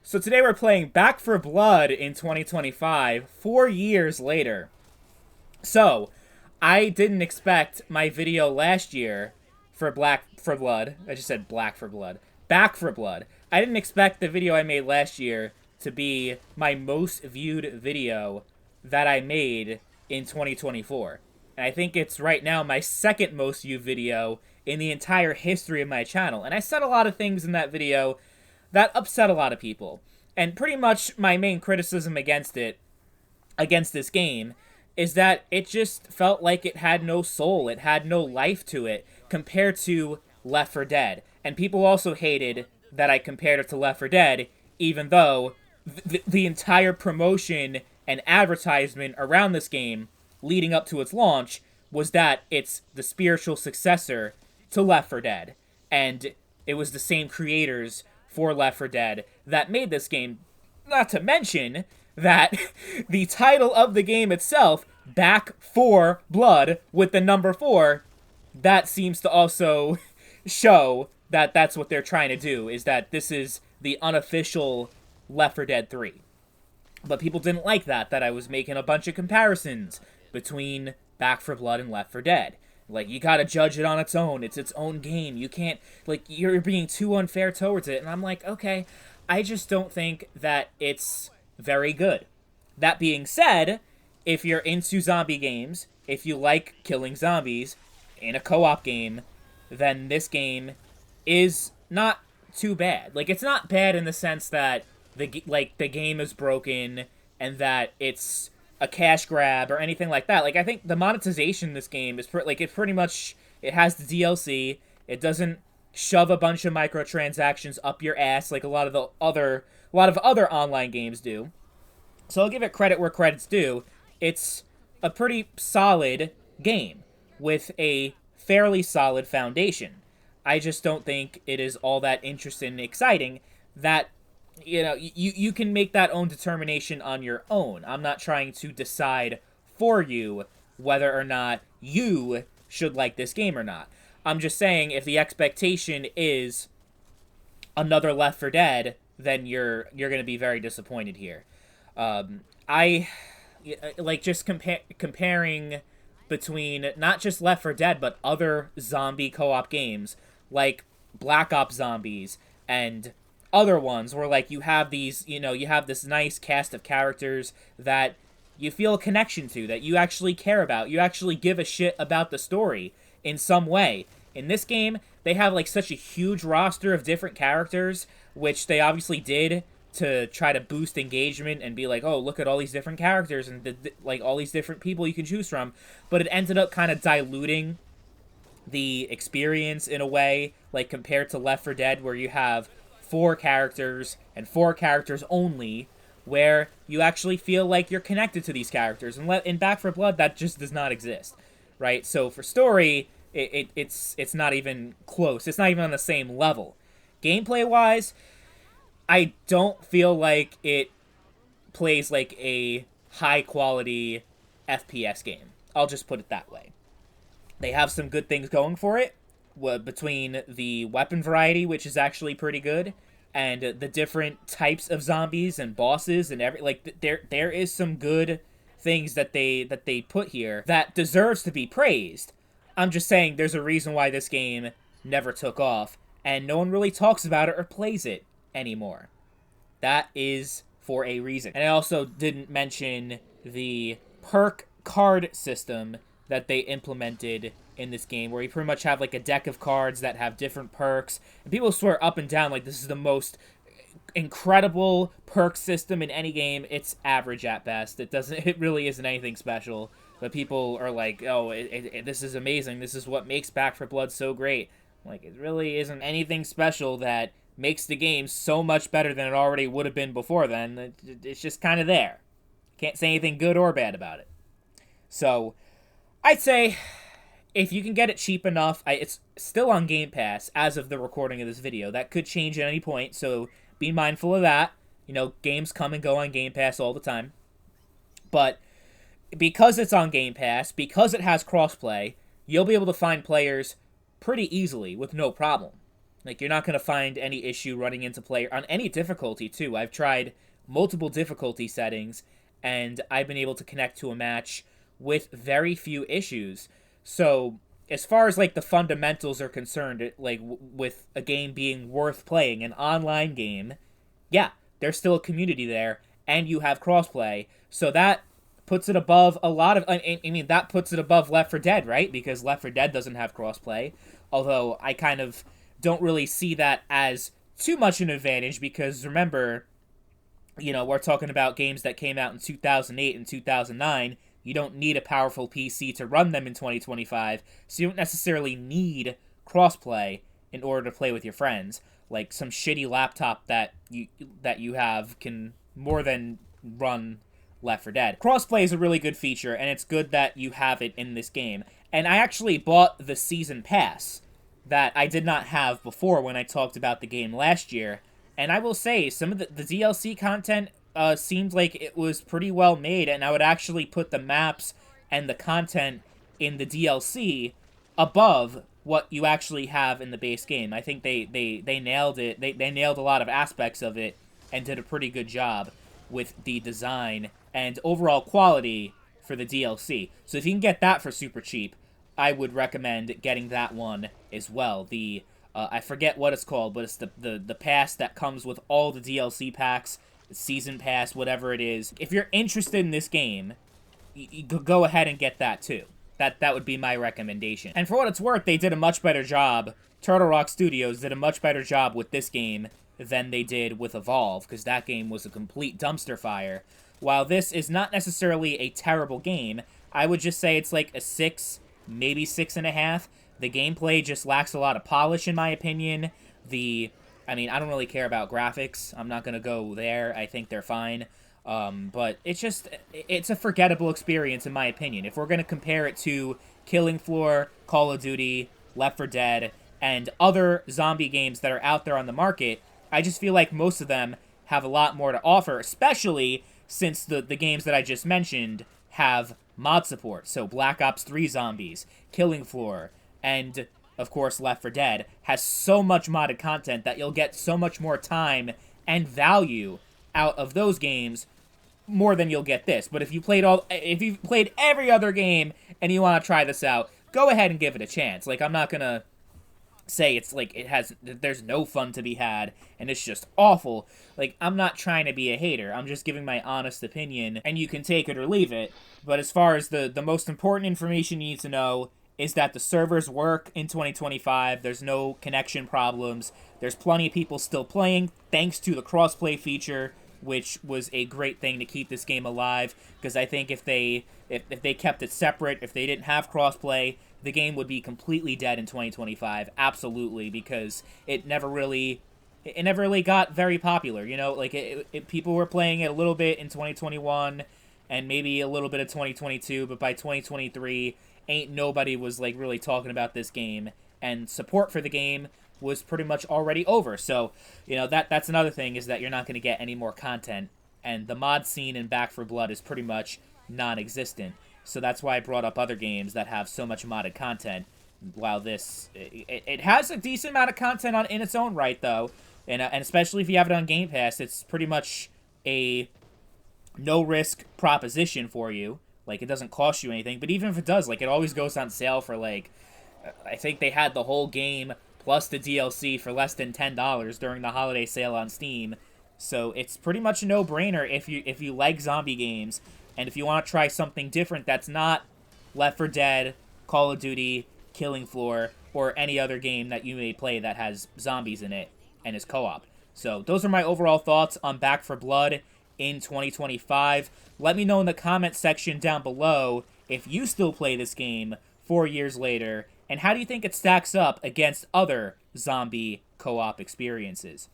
So today we're playing Back for Blood in 2025, 4 years later. So, I didn't expect my video last year for Black for Blood. I just said Black for Blood. Back for Blood. I didn't expect the video I made last year to be my most viewed video that I made in 2024. And I think it's right now my second most viewed video in the entire history of my channel. And I said a lot of things in that video that upset a lot of people. And pretty much my main criticism against this game, is that it just felt like it had no soul, it had no life to it, compared to Left 4 Dead. And people also hated that I compared it to Left 4 Dead, even though the entire promotion and advertisement around this game, leading up to its launch, was that it's the spiritual successor to Left 4 Dead. And it was the same creators for Left 4 Dead that made this game. Not to mention that the title of the game itself, Back 4 Blood, with the number 4, that seems to also show that that's what they're trying to do, is that this is the unofficial Left 4 Dead 3. But people didn't like that I was making a bunch of comparisons between Back 4 Blood and Left 4 Dead. Like, you gotta judge it on its own. It's its own game. You can't, like, you're being too unfair towards it. And I'm like, okay, I just don't think that it's very good. That being said, if you're into zombie games, if you like killing zombies in a co-op game, then this game is not too bad. Like, it's not bad in the sense that the game is broken and that it's a cash grab or anything like that. Like, I think the monetization in this game is it's pretty much, it has the DLC. It doesn't shove a bunch of microtransactions up your ass like a lot of other online games do. So I'll give it credit where credit's due. It's a pretty solid game with a fairly solid foundation. I just don't think it is all that interesting and exciting. That, you know, you can make that own determination on your own. I'm not trying to decide for you whether or not you should like this game or not. I'm just saying, if the expectation is another Left 4 Dead, then you're going to be very disappointed here. I like just comparing between not just Left 4 Dead, but other zombie co-op games like Black Ops Zombies and other ones where, like, you have these, you have this nice cast of characters that you feel a connection to, that you actually care about. You actually give a shit about the story in some way. In this game, they have, like, such a huge roster of different characters, which they obviously did to try to boost engagement and be like, oh, look at all these different characters and like all these different people you can choose from. But it ended up kind of diluting the experience in a way, like compared to Left 4 Dead, where you have 4 characters and 4 characters only, where you actually feel like you're connected to these characters. And in Back 4 Blood, that just does not exist, right? So for story, it's not even close. It's not even on the same level. Gameplay-wise, I don't feel like it plays like a high-quality FPS game. I'll just put it that way. They have some good things going for it, between the weapon variety, which is actually pretty good, and the different types of zombies and bosses and there is some good things that they put here that deserves to be praised. I'm just saying there's a reason why this game never took off, and no one really talks about it or plays it anymore. That is for a reason. And I also didn't mention the perk card system that they implemented in this game, where you pretty much have like a deck of cards that have different perks, and people swear up and down like this is the most incredible perk system in any game. It's average at best. It really isn't anything special, but people are like, oh, this is amazing, this is what makes Back 4 Blood so great. Like, it really isn't anything special that makes the game so much better than it already would have been before then. It's just kind of there. Can't say anything good or bad about it. So I'd say if you can get it cheap enough, it's still on Game Pass as of the recording of this video. That could change at any point, so be mindful of that. Games come and go on Game Pass all the time. But because it's on Game Pass, because it has crossplay, you'll be able to find players pretty easily with no problem. Like, you're not going to find any issue running into player on any difficulty, too. I've tried multiple difficulty settings, and I've been able to connect to a match with very few issues. So, as far as, like, the fundamentals are concerned, like, with a game being worth playing, an online game, yeah, there's still a community there, and you have crossplay. So that puts it above a lot of... I mean, that puts it above Left 4 Dead, right? Because Left 4 Dead doesn't have crossplay. Although, I kind of don't really see that as too much an advantage, because remember, you know, we're talking about games that came out in 2008 and 2009. You don't need a powerful PC to run them in 2025, so you don't necessarily need crossplay in order to play with your friends. Like, some shitty laptop that you have can more than run Left 4 Dead. Crossplay is a really good feature, and it's good that you have it in this game. And I actually bought the Season Pass that I did not have before when I talked about the game last year. And I will say, some of the DLC content seemed like it was pretty well made, and I would actually put the maps and the content in the DLC above what you actually have in the base game. I think they nailed it. They nailed a lot of aspects of it and did a pretty good job with the design and overall quality for the DLC. So if you can get that for super cheap, I would recommend getting that one as well. The I forget what it's called, but it's the pass that comes with all the DLC packs, season pass, whatever it is. If you're interested in this game, you go ahead and get that too. That would be my recommendation. And for what it's worth, they did a much better job. Turtle Rock Studios did a much better job with this game than they did with Evolve, because that game was a complete dumpster fire. While this is not necessarily a terrible game, I would just say it's like a 6, maybe 6.5. The gameplay just lacks a lot of polish, in my opinion. I mean, I don't really care about graphics. I'm not going to go there. I think they're fine. But it's a forgettable experience, in my opinion. If we're going to compare it to Killing Floor, Call of Duty, Left 4 Dead, and other zombie games that are out there on the market, I just feel like most of them have a lot more to offer, especially since the games that I just mentioned have mod support. So Black Ops 3 Zombies, Killing Floor, and, of course, Left 4 Dead has so much modded content that you'll get so much more time and value out of those games more than you'll get this. But if you've played every other game and you want to try this out, go ahead and give it a chance. Like, I'm not gonna say it's like there's no fun to be had and it's just awful. Like, I'm not trying to be a hater. I'm just giving my honest opinion, and you can take it or leave it. But as far as the most important information you need to know is that the servers work in 2025. There's no connection problems. There's plenty of people still playing thanks to the crossplay feature, which was a great thing to keep this game alive, because I think if they kept it separate, if they didn't have crossplay, the game would be completely dead in 2025. Absolutely, because it never really got very popular, you know? Like, people were playing it a little bit in 2021 and maybe a little bit of 2022, but by 2023, ain't nobody was, like, really talking about this game, and support for the game was pretty much already over. So, you know, that's another thing, is that you're not going to get any more content, and the mod scene in Back 4 Blood is pretty much non-existent. So that's why I brought up other games that have so much modded content, while this, it has a decent amount of content in its own right, though, and especially if you have it on Game Pass, it's pretty much a no-risk proposition for you. Like, it doesn't cost you anything, but even if it does, like, it always goes on sale for, like, I think they had the whole game plus the DLC for less than $10 during the holiday sale on Steam. So it's pretty much a no-brainer if you like zombie games, and if you want to try something different that's not Left 4 Dead, Call of Duty, Killing Floor, or any other game that you may play that has zombies in it and is co-op. So those are my overall thoughts on Back 4 Blood in 2025. Let me know in the comment section down below if you still play this game 4 years later, and how do you think it stacks up against other zombie co-op experiences?